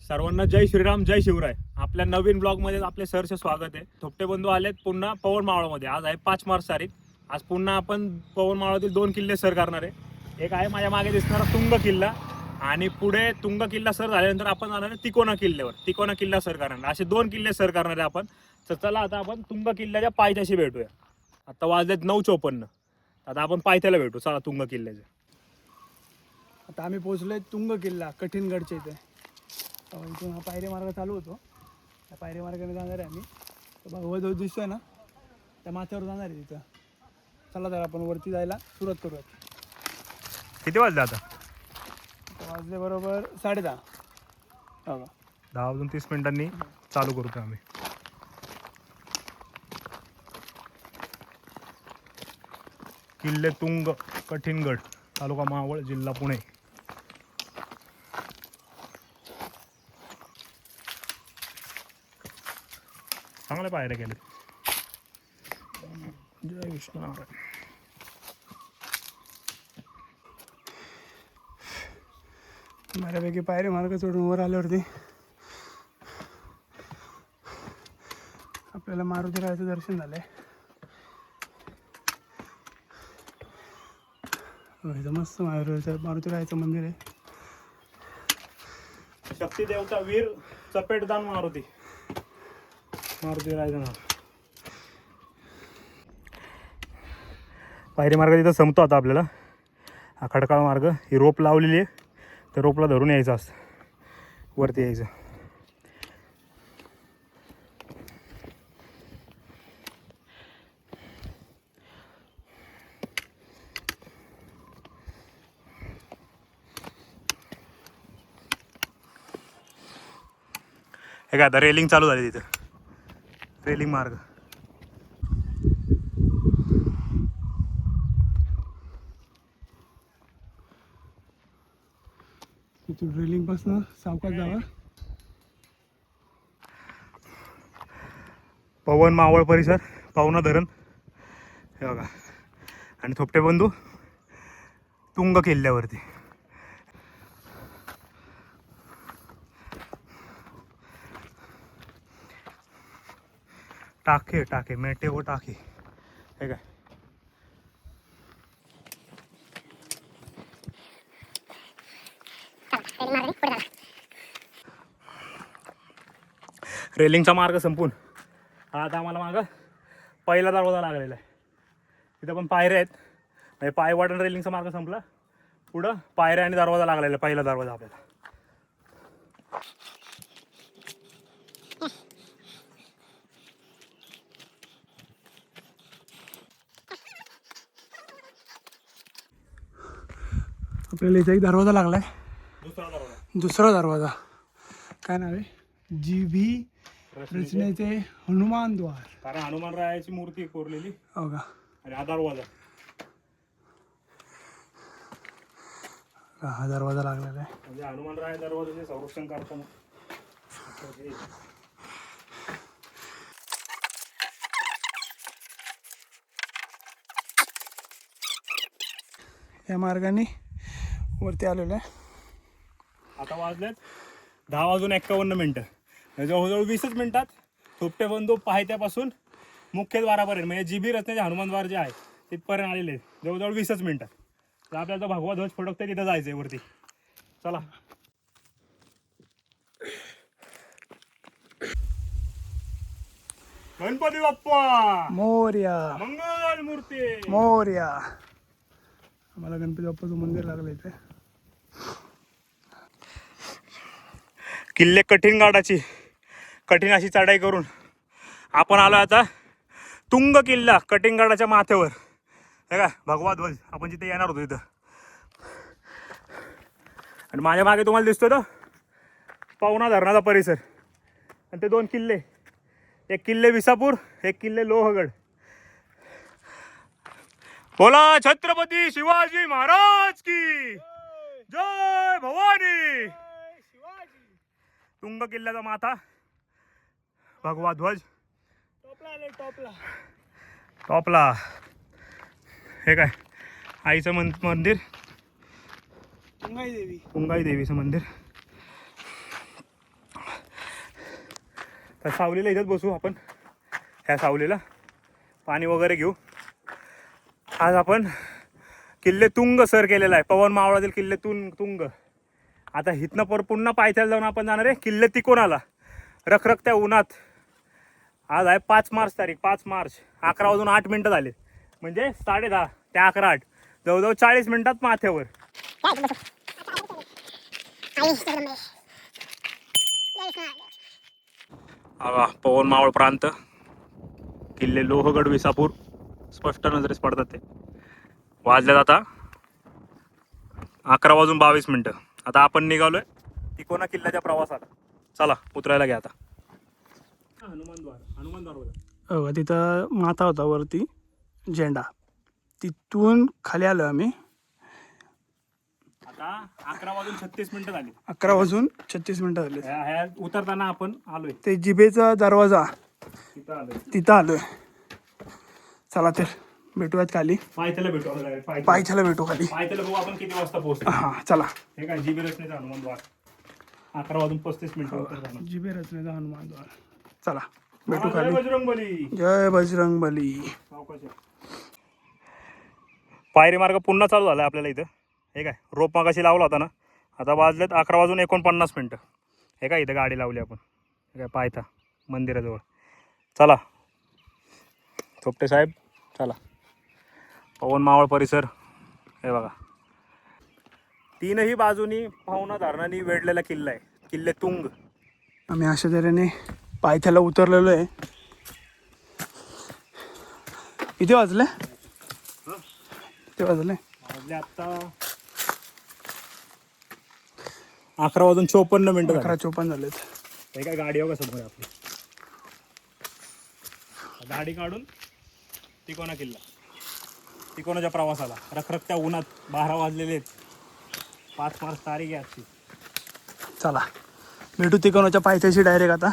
सर्वांना जय श्रीराम जय शिवराय. आपल्या नवीन ब्लॉगमध्ये आपले सरचे स्वागत आहे. थोपटे बंधू आलेत पुन्हा पवन मावळमध्ये. आज आहे 5 मार्च तारीख. आज पुन्हा आपण पवन मावळातील 2 किल्ले सर करणार आहे. एक आहे माझ्या मागे दिसणारा तुंग किल्ला आणि पुढे तुंग किल्ला सर झाल्यानंतर आपण जाणार आहे तिकोना किल्ल्यावर. तिकोना किल्ला सर करणार, असे 2 किल्ले सर करणार आहे आपण. तर चला आता आपण तुंग किल्ल्याच्या पायथ्याशी भेटूया. आता वाजलेत 9:54. आता आपण पायथ्याला भेटू. चला तुंग किल्ल्याच्या. आता आम्ही पोहोचलोय तुंग किल्ला कठीणगडच्या इथे. इथून हा पायरी मार्ग चालू होतो. त्या पायरी मार्गाने जाणार आहे आम्ही. तो भगवत दिसतोय ना, त्या माथ्यावर जाणार आहे तिथं. चला तर आपण वरती जायला सुरुवात करूयात. किती वाजले आता? वाजले बरोबर 10:30. हो का, 10 वाजून 30 मिनिटांनी चालू करतो आम्ही. किल्ले तुंग कठीणगड, तालुका मावळ, जिल्हा पुणे. चांगले पायऱ्या केले. जय विष्णू नारायण. बऱ्यापैकी पायरी मार्ग चढून वर आल्यावरती आपल्याला मारुतीरायाचं दर्शन झालंय. इथं मस्त मारुतीरायाचं मंदिर आहे. शक्ती देवता वीर चपेटदान मारुती. मारुती राहायचं ना. पायरी मार्ग तिथं संपतो आता आपल्याला. हा खडकाळ मार्ग, ही रोप लावलेली आहे. त्या रोपला धरून यायचं असतं, वरती यायचं. हे काय आता रेलिंग चालू झाली तिथं. रेलिंग मार्ग. तिथून रेलिंग पासून सावकाश जावा. पवन मावळ परिसर, पावना धरण हे बघा. आणि थोपटे बंधू तुंग किल्ल्यावरती. टाके टाके मेटे व टाके हे काय. रेलिंगचा मार्ग संपून आता आम्हाला मागं पहिला दरवाजा लागलेला आहे. तिथं पण पायऱ्या आहेत. म्हणजे पायवाटण रेलिंगचा मार्ग संपला, पुढं पायऱ्या आणि दरवाजा लागलेला आहे. पहिला दरवाजा आपल्याला. आपल्याला इथे एक दरवाजा लागलाय. दुसरा दरवाजा. दुसरा दरवाजा काय नाव आहे? जीभी रचनेचे हनुमान द्वार. कारण हनुमान रायाची मूर्ती कोरलेली. हो का. आणि हा दरवाजा. हा दरवाजा लागलेला आहे. म्हणजे हनुमान राय दरवाजाचे संरक्षण करताना. या मार्गाने वरती आलेलो आहे. आता वाजलेत 10:51. जवळजवळ 20च मिनिटात थोपटे बंधू पायथ्यापासून मुख्य द्वारापर्यंत, म्हणजे जीबी रचनेचे हनुमान द्वार जे आहे तिथपर्यंत आलेले आहेत. जवळजवळ 20च मिनिटात. तर आपल्याला भगवा ध्वज फडकते तिथं जायचं आहे वरती. चला. गणपती बाप्पा मोरया. मंगल मूर्ती. मोरया. आम्हाला गणपती बाप्पाचं मंदिर लागलं इथे. किल्ले कठीणगडाची कठीण अशी चढाई करून आपण आलो आता तुंग किल्ला कठीणगडाच्या माथ्यावर. हे का भगवा ध्वज आपण जिथे येणार होतो तिथं. आणि माझ्या मागे तुम्हाला दिसतो तो पावना धरणाचा परिसर. आणि ते 2 किल्ले, एक किल्ले विसापूर, एक किल्ले लोहगड. बोला छत्रपती शिवाजी महाराज की जय. भवानी. तुंग किल्ल्याचा माथा, भगवा ध्वज टॉपला. हे काय आईचं मंदिर, उंगाई देवी. उंगाई देवीचं मंदिर. तर सावलीला इथंच बसू आपण, ह्या सावलीला पाणी वगैरे घेऊ. आज आपण किल्ले तुंग सर केलेला आहे, पवन मावळातील किल्ले तुंग. आता इथनं पुन्हा पायथ्याला जाऊन आपण जाणार आहे किल्ले तिकोनाला, रखरखत्या उन्हात. आज आहे 5 मार्च तारीख, 5 मार्च. 11 वाजून 8 मिनटं झाले, म्हणजे 10:30 ते 11:08, जवळजवळ 40 मिनिटात माथ्यावर. पवन मावळ प्रांत, किल्ले लोहगड, विसापूर स्पष्ट नजरेस पडतात. ते वाजल्यात आता 11 वाजून 22 मिनिटं. आता आपण निघालोय तिकोना किल्ल्याच्या प्रवासाला. चला उतरायला घ्या आता. हनुमानद्वार हो, तिथं माथा होता वरती झेंडा, तिथून खाली आलो आम्ही. आता 11 वाजून 36 मिनिटं झाली. 11 वाजून 36 मिनिटं झाले. ह्या उतरताना आपण आलोय ते जिभेचा दरवाजा तिथं आलोय. तिथं आलोय. चला तर भेटूयात खाली. पायथ्याला भेटू आपण direct. पायथ्याला भेटू खाली. पायथ्याला बघू आपण किती वाजता पोहोचतो. हां चला. हे काय जीबी रचनेचा हनुमानद्वार, 11 वाजून 35 मिनिटं उतरताना. जिबे रचनेचा हनुमानद्वार. चला भेटू जय खाली. बजरंगबली. जय बजरंगबली. पायरी मार्ग पुन्हा चालू झाला आपल्याला इथं. हे काय रोप मागाशी लावला होता ना, आता वाजलेत 11 वाजून 49 मिनिटं. हे काय इथं गाडी लावली आपण, हे काय पायथा मंदिराजवळ. चला थोपटे साहेब, चला. पवन मावळ परिसर हे बघा, तीनही बाजूनी पाहुणा धारणांनी वेढलेला किल्ला आहे, किल्ले तुंग. आम्ही अशा तऱ्हेने पायथ्याला उतरलेलो आहे. किती वाजले? किती वाजले? वाजले आता 11 वाजून 54 मिनिटं. 11:54 झालेत. हे काय गाडी बघा समोर आपली. गाडी काढून तिकोना किल्ला, तिकोनाच्या प्रवासाला, रखरखत्या उन्हात 12 वाजलेले आहेत. 5 मार्च तारीख आहे आजची. चला भेटू तिकोनाच्या पायथ्याशी डायरेक्ट आता.